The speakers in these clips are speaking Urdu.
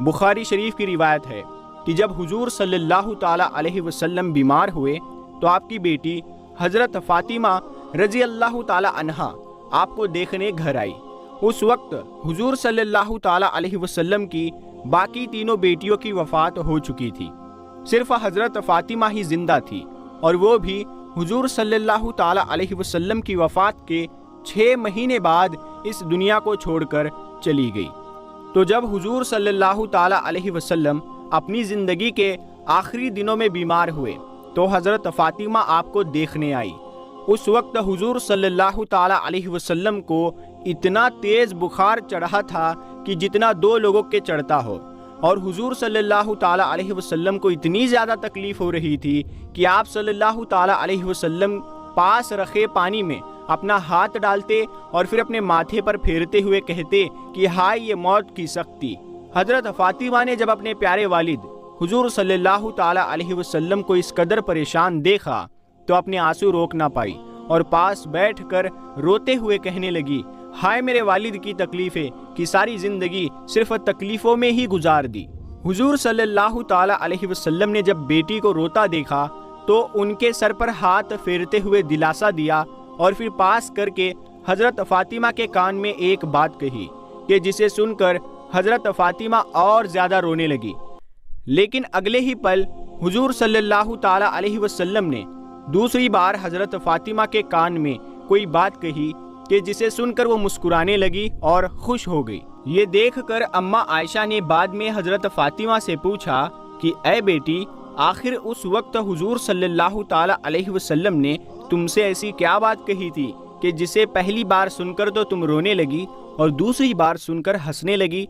بخاری شریف کی روایت ہے کہ جب حضور صلی اللہ تعالیٰ علیہ وسلم بیمار ہوئے تو آپ کی بیٹی حضرت فاطمہ رضی اللہ تعالیٰ عنہا آپ کو دیکھنے گھر آئی۔ اس وقت حضور صلی اللہ تعالیٰ علیہ وسلم کی باقی تینوں بیٹیوں کی وفات ہو چکی تھی، صرف حضرت فاطمہ ہی زندہ تھی، اور وہ بھی حضور صلی اللہ تعالیٰ علیہ وسلم کی وفات کے 6 مہینے بعد اس دنیا کو چھوڑ کر چلی گئی۔ تو جب حضور صلی اللہ تعالیٰ علیہ وسلم اپنی زندگی کے آخری دنوں میں بیمار ہوئے تو حضرت فاطمہ آپ کو دیکھنے آئی۔ اس وقت حضور صلی اللہ تعالیٰ علیہ وسلم کو اتنا تیز بخار چڑھا تھا کہ جتنا 2 لوگوں کے چڑھتا ہو، اور حضور صلی اللہ تعالیٰ علیہ وسلم کو اتنی زیادہ تکلیف ہو رہی تھی کہ آپ صلی اللہ تعالیٰ علیہ وسلم پاس رکھے پانی میں اپنا ہاتھ ڈالتے اور پھر اپنے ماتھے پر پھیرتے ہوئے کہتے کہ ہائے یہ موت کی سختی۔ حضرت فاطمہ نے جب اپنے پیارے والد حضور صلی اللہ تعالیٰ علیہ وسلم کو اس قدر پریشان دیکھا تو اپنے آنسو روک نہ پائی اور پاس بیٹھ کر روتے ہوئے کہنے لگی، ہائے میرے والد کی تکلیفیں کہ ساری زندگی صرف تکلیفوں میں ہی گزار دی۔ حضور صلی اللہ تعالیٰ علیہ وسلم نے جب بیٹی کو روتا دیکھا تو ان کے سر پر ہاتھ پھیرتے ہوئے دلاسا دیا اور پھر پاس کر کے حضرت فاطمہ کے کان میں ایک بات کہی کہ جسے سن کر حضرت فاطمہ اور زیادہ رونے لگی۔ لیکن اگلے ہی پل حضور صلی اللہ تعالیٰ علیہ وسلم نے دوسری بار حضرت فاطمہ کے کان میں کوئی بات کہی کہ جسے سن کر وہ مسکرانے لگی اور خوش ہو گئی۔ یہ دیکھ کر اماں عائشہ نے بعد میں حضرت فاطمہ سے پوچھا کہ اے بیٹی، آخر اس وقت حضور صلی اللہ تعالیٰ علیہ وسلم نے تم سے ایسی کیا بات کہی تھی کہ جسے پہلی بار سن کر تو تم رونے لگی اور دوسری بار سن کر ہنسنے لگی؟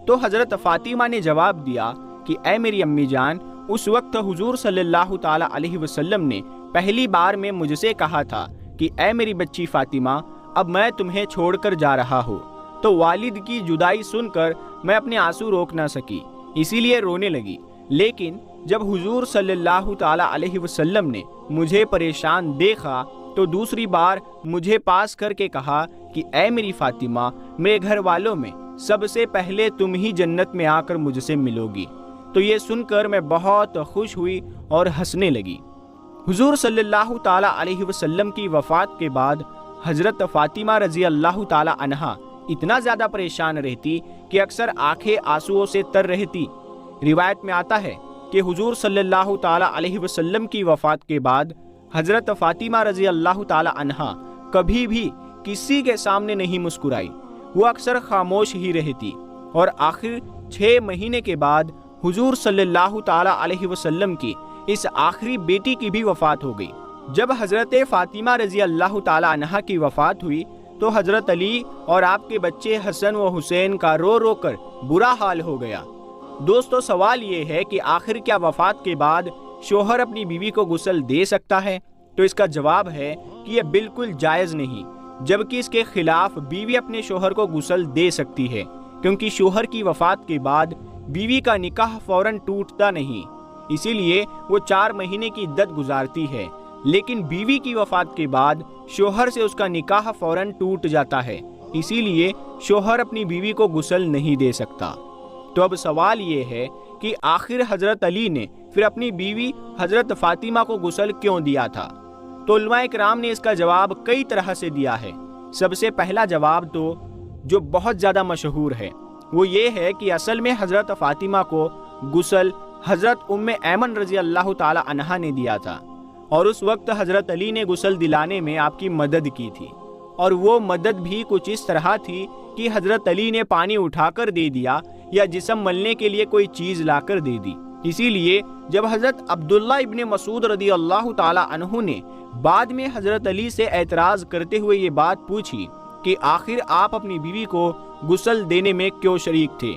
تو حضرت فاطمہ نے جواب دیا کہ اے میری امی جان، اس وقت حضور صلی اللہ تعالیٰ علیہ وسلم نے پہلی بار میں مجھ سے کہا تھا کہ اے میری بچی فاطمہ، اب میں تمہیں چھوڑ کر جا رہا ہوں، تو والد کی جدائی سن کر میں اپنے آنسو روک نہ سکی، اسی لیے رونے لگی۔ لیکن جب حضور صلی اللہ تعالیٰ علیہ وسلم نے مجھے پریشان دیکھا تو دوسری بار مجھے پاس کر کے کہا کہ اے میری فاطمہ، میرے گھر والوں میں سب سے پہلے تم ہی جنت میں آ کر مجھ سے ملو گی۔ تو یہ سن کر میں بہت خوش ہوئی اور ہنسنے لگی۔ حضور صلی اللہ تعالیٰ علیہ وسلم کی وفات کے بعد حضرت فاطمہ رضی اللہ تعالیٰ عنہا اتنا زیادہ پریشان رہتی کہ اکثر آنکھیں آنسوؤں سے تر رہتی۔ روایت میں آتا ہے کہ حضور صلی اللہ تعالیٰ علیہ وسلم کی وفات کے بعد حضرت فاطمہ رضی اللہ تعالیٰ عنہا کبھی بھی کسی کے سامنے نہیں مسکرائی، وہ اکثر خاموش ہی رہتی، اور آخر 6 مہینے کے بعد حضور صلی اللہ تعالیٰ علیہ وسلم کی اس آخری بیٹی کی بھی وفات ہو گئی۔ جب حضرت فاطمہ رضی اللہ تعالیٰ عنہا کی وفات ہوئی تو حضرت علی اور آپ کے بچے حسن و حسین کا رو رو کر برا حال ہو گیا۔ دوستو، سوال یہ ہے کہ آخر کیا وفات کے بعد شوہر اپنی بیوی کو غسل دے سکتا ہے؟ تو اس کا جواب ہے کہ یہ بالکل جائز نہیں، جبکہ اس کے خلاف بیوی اپنے شوہر کو غسل دے سکتی ہے، کیونکہ شوہر کی وفات کے بعد بیوی کا نکاح فوراً ٹوٹتا نہیں، اسی لیے وہ 4 مہینے کی عدت گزارتی ہے، لیکن بیوی کی وفات کے بعد شوہر سے اس کا نکاح فوراً ٹوٹ جاتا ہے، اسی لیے شوہر اپنی بیوی کو غسل نہیں دے سکتا۔ تو اب سوال یہ ہے کہ آخر حضرت علی نے پھر اپنی بیوی حضرت فاطمہ کو غسل کیوں دیا تھا؟ تو علماء کرام نے اس کا جواب کئی طرح سے دیا ہے۔ سب سے پہلا جواب تو جو بہت زیادہ مشہور ہے وہ یہ ہے کہ اصل میں حضرت فاطمہ کو غسل حضرت ام ایمن رضی اللہ تعالی عنہا نے دیا تھا، اور اس وقت حضرت علی نے غسل دلانے میں آپ کی مدد کی تھی، اور وہ مدد بھی کچھ اس طرح تھی کہ حضرت علی نے پانی اٹھا کر دے دیا یا جسم ملنے کے لیے کوئی چیز لا کر دے دی۔ اسی لیے جب حضرت عبداللہ ابن مسعود رضی اللہ تعالی عنہ نے بعد میں حضرت علی سے اعتراض کرتے ہوئے یہ بات پوچھی کہ آخر آپ اپنی بیوی کو غسل دینے میں کیوں شریک تھے،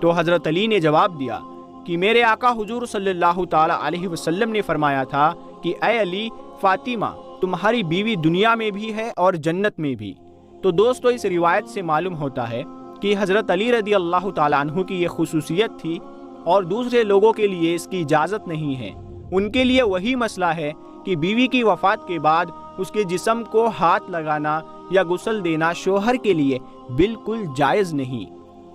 تو حضرت علی نے جواب دیا کہ میرے آقا حضور صلی اللہ تعالی علیہ وسلم نے فرمایا تھا کہ اے علی، فاطمہ تمہاری بیوی دنیا میں بھی ہے اور جنت میں بھی۔ تو دوستو، اس روایت سے معلوم ہوتا ہے کہ حضرت علی رضی اللہ تعالیٰ عنہ کی یہ خصوصیت تھی اور دوسرے لوگوں کے لیے اس کی اجازت نہیں ہے۔ ان کے لیے وہی مسئلہ ہے کہ بیوی کی وفات کے بعد اس کے جسم کو ہاتھ لگانا یا غسل دینا شوہر کے لیے بالکل جائز نہیں۔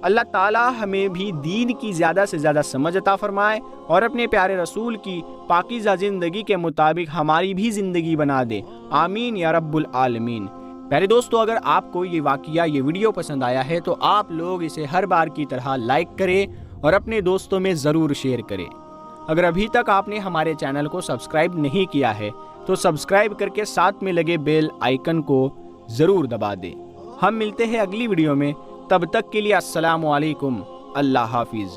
اللہ تعالیٰ ہمیں بھی دین کی زیادہ سے زیادہ سمجھ عطا فرمائے اور اپنے پیارے رسول کی پاکیزہ زندگی کے مطابق ہماری بھی زندگی بنا دے، آمین یا رب العالمین۔ پیارے دوستو، اگر آپ کو یہ واقعہ، یہ ویڈیو پسند آیا ہے تو آپ لوگ اسے ہر بار کی طرح لائک کریں اور اپنے دوستوں میں ضرور شیئر کریں۔ اگر ابھی تک آپ نے ہمارے چینل کو سبسکرائب نہیں کیا ہے تو سبسکرائب کر کے ساتھ میں لگے بیل آئیکن کو ضرور دبا دیں۔ ہم ملتے ہیں اگلی ویڈیو میں، تب تک کے لیے السلام علیکم، اللہ حافظ۔